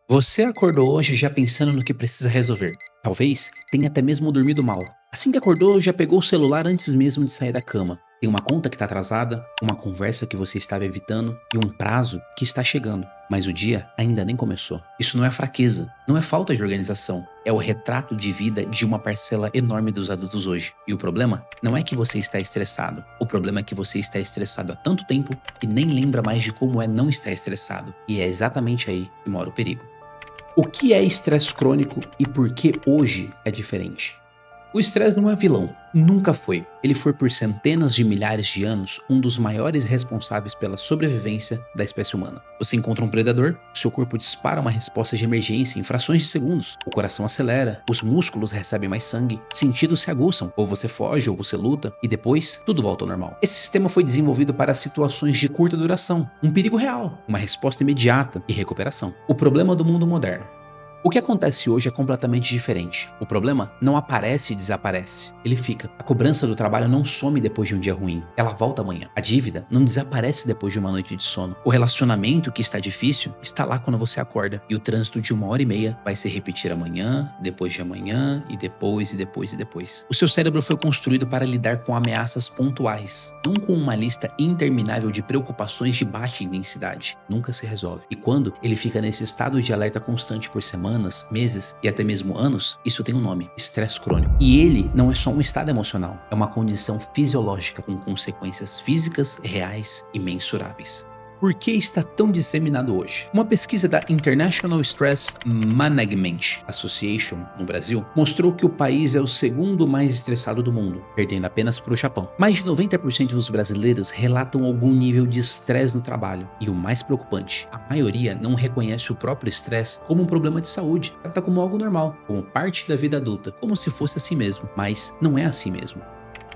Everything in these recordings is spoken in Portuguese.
Você acordou hoje já pensando no que precisa resolver. Talvez tenha até mesmo dormido mal. Assim que acordou, já pegou o celular antes mesmo de sair da cama. Tem uma conta que está atrasada, uma conversa que você estava evitando e um prazo que está chegando. Mas o dia ainda nem começou. Isso não é fraqueza, não é falta de organização. É o retrato de vida de uma parcela enorme dos adultos hoje. E o problema não é que você está estressado. O problema é que você está estressado há tanto tempo que nem lembra mais de como é não estar estressado. E é exatamente aí que mora o perigo. O que é estresse crônico e por que hoje é diferente? O estresse não é vilão, nunca foi. Ele foi por centenas de milhares de anos um dos maiores responsáveis pela sobrevivência da espécie humana. Você encontra um predador, seu corpo dispara uma resposta de emergência em frações de segundos. O coração acelera, os músculos recebem mais sangue, sentidos se aguçam, ou você foge ou você luta e depois tudo volta ao normal. Esse sistema foi desenvolvido para situações de curta duração, um perigo real, uma resposta imediata e recuperação. O problema do mundo moderno. O que acontece hoje é completamente diferente. O problema não aparece e desaparece. Ele fica. A cobrança do trabalho não some depois de um dia ruim. Ela volta amanhã. A dívida não desaparece depois de uma noite de sono. O relacionamento que está difícil está lá quando você acorda. E o trânsito de 1 hora e meia vai se repetir amanhã, depois de amanhã e depois e depois e depois. O seu cérebro foi construído para lidar com ameaças pontuais, não com uma lista interminável de preocupações de baixa intensidade. Nunca se resolve. E quando ele fica nesse estado de alerta constante por semanas, meses e até mesmo anos, isso tem um nome: estresse crônico. E ele não é só um estado emocional, é uma condição fisiológica com consequências físicas reais e mensuráveis. Por que está tão disseminado hoje? Uma pesquisa da International Stress Management Association, no Brasil, mostrou que o país é o segundo mais estressado do mundo, perdendo apenas para o Japão. Mais de 90% dos brasileiros relatam algum nível de estresse no trabalho. E o mais preocupante, a maioria não reconhece o próprio estresse como um problema de saúde, trata como algo normal, como parte da vida adulta, como se fosse assim mesmo. Mas não é assim mesmo.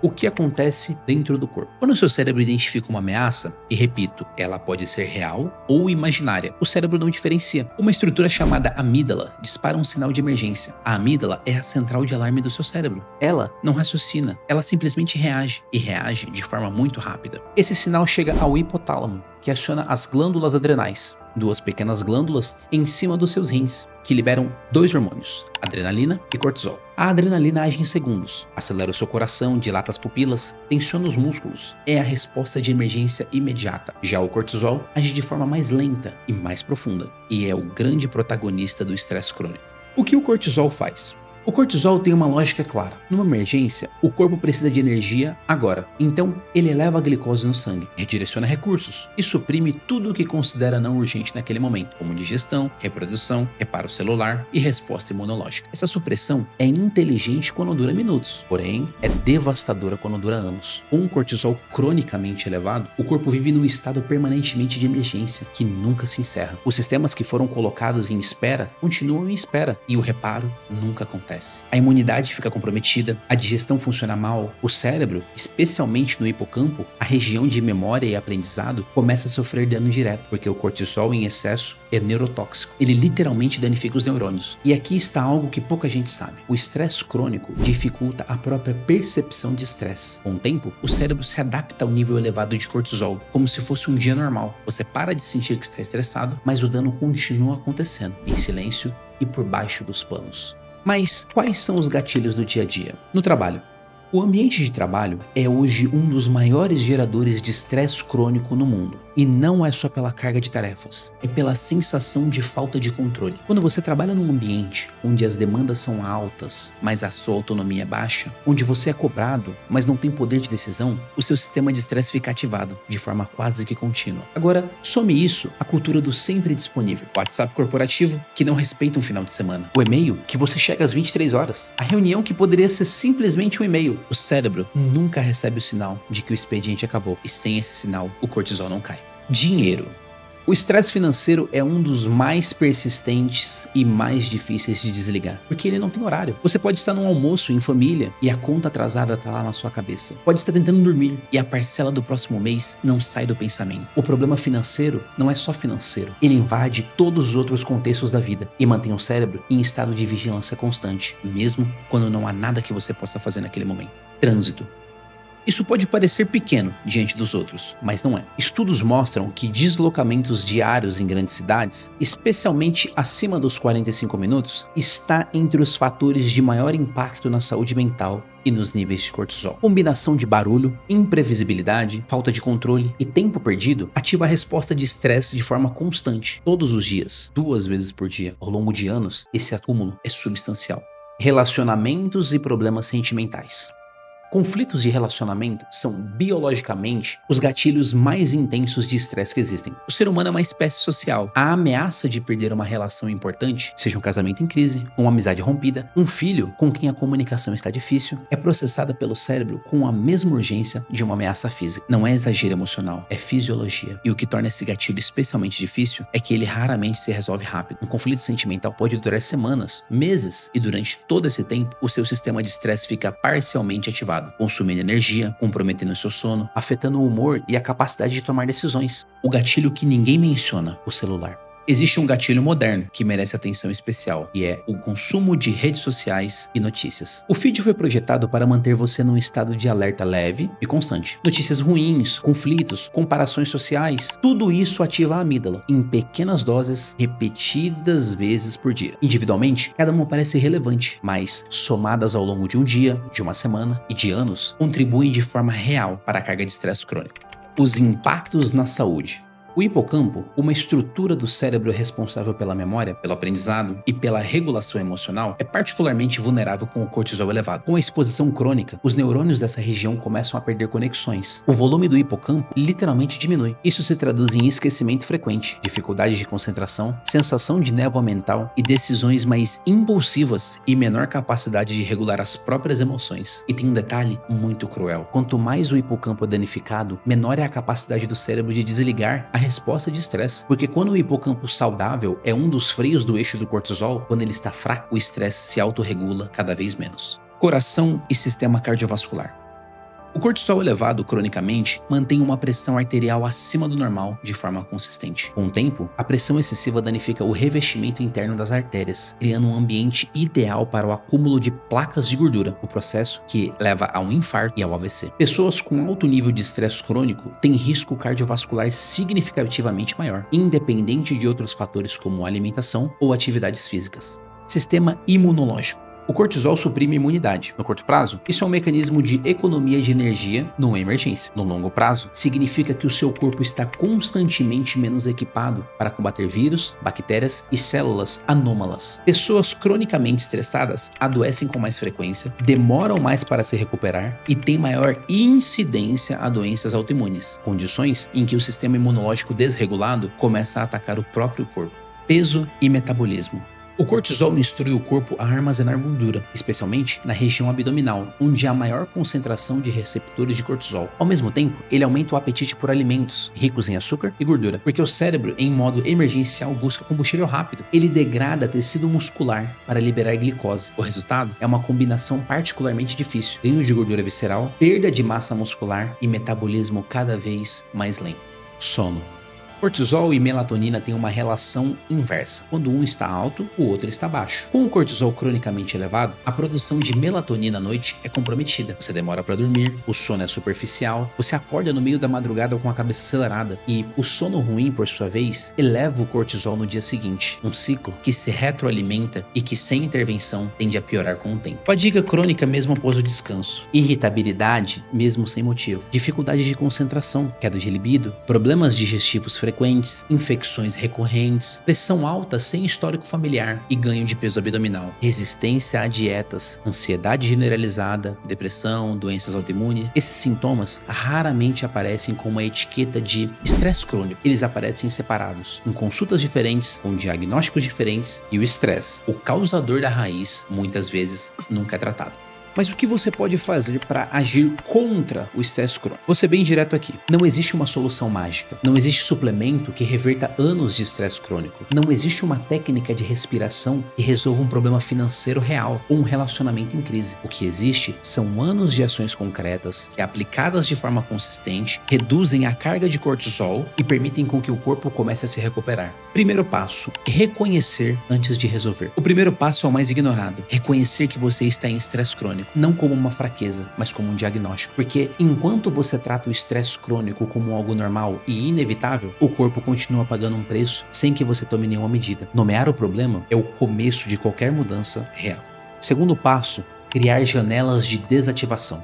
O que acontece dentro do corpo? Quando o seu cérebro identifica uma ameaça, e repito, ela pode ser real ou imaginária, o cérebro não diferencia. Uma estrutura chamada amígdala dispara um sinal de emergência. A amígdala é a central de alarme do seu cérebro. Ela não raciocina, ela simplesmente reage, e reage de forma muito rápida. Esse sinal chega ao hipotálamo, que aciona as glândulas adrenais, duas pequenas glândulas em cima dos seus rins, que liberam dois hormônios, adrenalina e cortisol. A adrenalina age em segundos, acelera o seu coração, dilata as pupilas, tensiona os músculos. É a resposta de emergência imediata. Já o cortisol age de forma mais lenta e mais profunda, e é o grande protagonista do estresse crônico. O que o cortisol faz? O cortisol tem uma lógica clara. Numa emergência, o corpo precisa de energia agora. Então, ele eleva a glicose no sangue, redireciona recursos e suprime tudo o que considera não urgente naquele momento, como digestão, reprodução, reparo celular e resposta imunológica. Essa supressão é inteligente quando dura minutos, porém é devastadora quando dura anos. Com um cortisol cronicamente elevado, o corpo vive num estado permanentemente de emergência que nunca se encerra. Os sistemas que foram colocados em espera continuam em espera e o reparo nunca acontece. A imunidade fica comprometida, a digestão funciona mal, o cérebro, especialmente no hipocampo, a região de memória e aprendizado, começa a sofrer dano direto, porque o cortisol em excesso é neurotóxico. Ele literalmente danifica os neurônios. E aqui está algo que pouca gente sabe. O estresse crônico dificulta a própria percepção de estresse. Com o tempo, o cérebro se adapta ao nível elevado de cortisol, como se fosse um dia normal. Você para de sentir que está estressado, mas o dano continua acontecendo, em silêncio e por baixo dos panos. Mas quais são os gatilhos do dia a dia? No trabalho. O ambiente de trabalho é hoje um dos maiores geradores de estresse crônico no mundo. E não é só pela carga de tarefas, é pela sensação de falta de controle. Quando você trabalha num ambiente onde as demandas são altas, mas a sua autonomia é baixa, onde você é cobrado, mas não tem poder de decisão, o seu sistema de estresse fica ativado, de forma quase que contínua. Agora, some isso à cultura do sempre disponível. O WhatsApp corporativo, que não respeita um final de semana. O e-mail, que você chega às 23 horas. A reunião, que poderia ser simplesmente um e-mail. O cérebro nunca recebe o sinal de que o expediente acabou, e sem esse sinal, o cortisol não cai. Dinheiro. O estresse financeiro é um dos mais persistentes e mais difíceis de desligar, porque ele não tem horário. Você pode estar num almoço em família e a conta atrasada está lá na sua cabeça. Pode estar tentando dormir e a parcela do próximo mês não sai do pensamento. O problema financeiro não é só financeiro, ele invade todos os outros contextos da vida e mantém o cérebro em estado de vigilância constante, mesmo quando não há nada que você possa fazer naquele momento. Trânsito. Isso pode parecer pequeno diante dos outros, mas não é. Estudos mostram que deslocamentos diários em grandes cidades, especialmente acima dos 45 minutos, está entre os fatores de maior impacto na saúde mental e nos níveis de cortisol. Combinação de barulho, imprevisibilidade, falta de controle e tempo perdido ativa a resposta de estresse de forma constante, todos os dias, 2 vezes por dia. Ao longo de anos, esse acúmulo é substancial. Relacionamentos e problemas sentimentais. Conflitos de relacionamento são, biologicamente, os gatilhos mais intensos de estresse que existem. O ser humano é uma espécie social. A ameaça de perder uma relação importante, seja um casamento em crise, uma amizade rompida, um filho com quem a comunicação está difícil, é processada pelo cérebro com a mesma urgência de uma ameaça física. Não é exagero emocional, é fisiologia. E o que torna esse gatilho especialmente difícil é que ele raramente se resolve rápido. Um conflito sentimental pode durar semanas, meses, e durante todo esse tempo, o seu sistema de estresse fica parcialmente ativado, consumindo energia, comprometendo seu sono, afetando o humor e a capacidade de tomar decisões. O gatilho que ninguém menciona, o celular. Existe um gatilho moderno que merece atenção especial, e é o consumo de redes sociais e notícias. O feed foi projetado para manter você num estado de alerta leve e constante. Notícias ruins, conflitos, comparações sociais, tudo isso ativa a amígdala em pequenas doses repetidas vezes por dia. Individualmente, cada uma parece relevante, mas somadas ao longo de um dia, de uma semana e de anos, contribuem de forma real para a carga de estresse crônico. Os impactos na saúde. O hipocampo, uma estrutura do cérebro responsável pela memória, pelo aprendizado e pela regulação emocional, é particularmente vulnerável com o cortisol elevado. Com a exposição crônica, os neurônios dessa região começam a perder conexões. O volume do hipocampo literalmente diminui. Isso se traduz em esquecimento frequente, dificuldade de concentração, sensação de névoa mental e decisões mais impulsivas e menor capacidade de regular as próprias emoções. E tem um detalhe muito cruel. Quanto mais o hipocampo é danificado, menor é a capacidade do cérebro de desligar a resposta de estresse, porque quando o hipocampo saudável é um dos freios do eixo do cortisol, quando ele está fraco, o estresse se autorregula cada vez menos. Coração e sistema cardiovascular. O cortisol elevado cronicamente mantém uma pressão arterial acima do normal de forma consistente. Com o tempo, a pressão excessiva danifica o revestimento interno das artérias, criando um ambiente ideal para o acúmulo de placas de gordura, o processo que leva a um infarto e ao AVC. Pessoas com alto nível de estresse crônico têm risco cardiovascular significativamente maior, independente de outros fatores como alimentação ou atividades físicas. Sistema imunológico. O cortisol suprime a imunidade. No curto prazo, isso é um mecanismo de economia de energia numa emergência. No longo prazo, significa que o seu corpo está constantemente menos equipado para combater vírus, bactérias e células anômalas. Pessoas cronicamente estressadas adoecem com mais frequência, demoram mais para se recuperar e têm maior incidência a doenças autoimunes, condições em que o sistema imunológico desregulado começa a atacar o próprio corpo. Peso e metabolismo. O cortisol instrui o corpo a armazenar gordura, especialmente na região abdominal, onde há maior concentração de receptores de cortisol. Ao mesmo tempo, ele aumenta o apetite por alimentos ricos em açúcar e gordura, porque o cérebro, em modo emergencial, busca combustível rápido. Ele degrada tecido muscular para liberar glicose. O resultado é uma combinação particularmente difícil: ganho de gordura visceral, perda de massa muscular e metabolismo cada vez mais lento. Sono. Cortisol e melatonina têm uma relação inversa. Quando um está alto, o outro está baixo. Com o cortisol cronicamente elevado, a produção de melatonina à noite é comprometida. Você demora para dormir, o sono é superficial, você acorda no meio da madrugada com a cabeça acelerada e o sono ruim, por sua vez, eleva o cortisol no dia seguinte. Um ciclo que se retroalimenta e que, sem intervenção, tende a piorar com o tempo. Fadiga crônica mesmo após o descanso. Irritabilidade mesmo sem motivo. Dificuldade de concentração, queda de libido, problemas digestivos frequentes, infecções recorrentes, pressão alta sem histórico familiar e ganho de peso abdominal, resistência a dietas, ansiedade generalizada, depressão, doenças autoimunes. Esses sintomas raramente aparecem com uma etiqueta de estresse crônico. Eles aparecem separados, em consultas diferentes, com diagnósticos diferentes, e o estresse, o causador da raiz, muitas vezes nunca é tratado. Mas o que você pode fazer para agir contra o estresse crônico? Vou ser bem direto aqui. Não existe uma solução mágica. Não existe suplemento que reverta anos de estresse crônico. Não existe uma técnica de respiração que resolva um problema financeiro real ou um relacionamento em crise. O que existe são anos de ações concretas que, aplicadas de forma consistente, reduzem a carga de cortisol e permitem com que o corpo comece a se recuperar. Primeiro passo: reconhecer antes de resolver. O primeiro passo é o mais ignorado. Reconhecer que você está em estresse crônico. crônico, não como uma fraqueza, mas como um diagnóstico. Porque enquanto você trata o estresse crônico como algo normal e inevitável, o corpo continua pagando um preço sem que você tome nenhuma medida. Nomear o problema é o começo de qualquer mudança real. Segundo passo, criar janelas de desativação.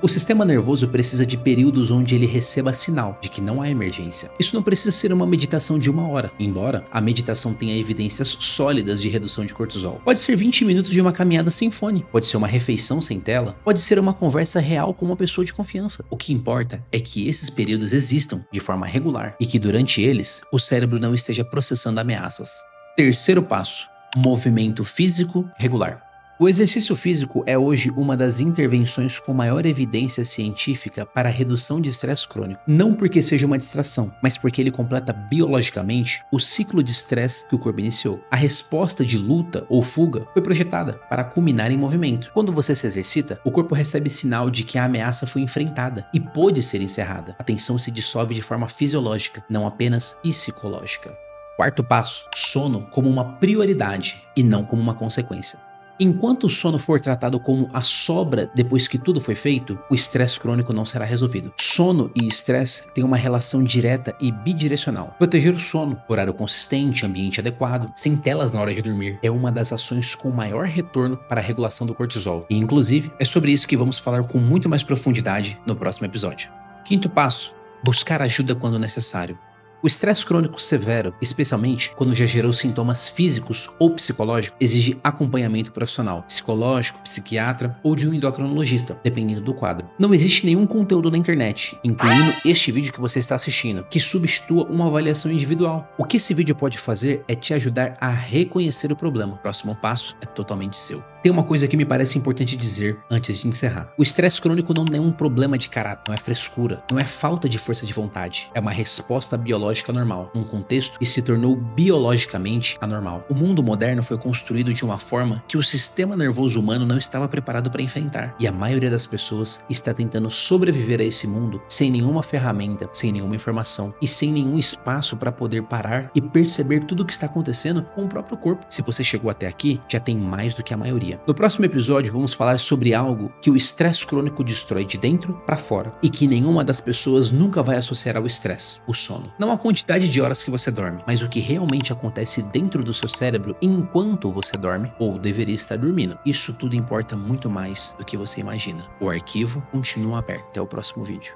O sistema nervoso precisa de períodos onde ele receba sinal de que não há emergência. Isso não precisa ser uma meditação de 1 hora, embora a meditação tenha evidências sólidas de redução de cortisol. Pode ser 20 minutos de uma caminhada sem fone, pode ser uma refeição sem tela, pode ser uma conversa real com uma pessoa de confiança. O que importa é que esses períodos existam de forma regular e que durante eles o cérebro não esteja processando ameaças. Terceiro passo, movimento físico regular. O exercício físico é hoje uma das intervenções com maior evidência científica para a redução de estresse crônico. Não porque seja uma distração, mas porque ele completa biologicamente o ciclo de estresse que o corpo iniciou. A resposta de luta ou fuga foi projetada para culminar em movimento. Quando você se exercita, o corpo recebe sinal de que a ameaça foi enfrentada e pôde ser encerrada. A tensão se dissolve de forma fisiológica, não apenas psicológica. Quarto passo, sono como uma prioridade e não como uma consequência. Enquanto o sono for tratado como a sobra depois que tudo foi feito, o estresse crônico não será resolvido. Sono e estresse têm uma relação direta e bidirecional. Proteger o sono, horário consistente, ambiente adequado, sem telas na hora de dormir, é uma das ações com maior retorno para a regulação do cortisol. E, inclusive, é sobre isso que vamos falar com muito mais profundidade no próximo episódio. Quinto passo, buscar ajuda quando necessário. O estresse crônico severo, especialmente quando já gerou sintomas físicos ou psicológicos, exige acompanhamento profissional, psicológico, psiquiatra ou de um endocrinologista, dependendo do quadro. Não existe nenhum conteúdo na internet, incluindo este vídeo que você está assistindo, que substitua uma avaliação individual. O que esse vídeo pode fazer é te ajudar a reconhecer o problema. O próximo passo é totalmente seu. Tem uma coisa que me parece importante dizer antes de encerrar. O estresse crônico não é um problema de caráter, não é frescura, não é falta de força de vontade. É uma resposta biológica normal, num contexto que se tornou biologicamente anormal. O mundo moderno foi construído de uma forma que o sistema nervoso humano não estava preparado para enfrentar. E a maioria das pessoas está tentando sobreviver a esse mundo sem nenhuma ferramenta, sem nenhuma informação e sem nenhum espaço para poder parar e perceber tudo o que está acontecendo com o próprio corpo. Se você chegou até aqui, já tem mais do que a maioria. No próximo episódio vamos falar sobre algo que o estresse crônico destrói de dentro para fora e que nenhuma das pessoas nunca vai associar ao estresse, o sono. Não a quantidade de horas que você dorme, mas o que realmente acontece dentro do seu cérebro enquanto você dorme ou deveria estar dormindo. Isso tudo importa muito mais do que você imagina. O arquivo continua aberto. Até o próximo vídeo.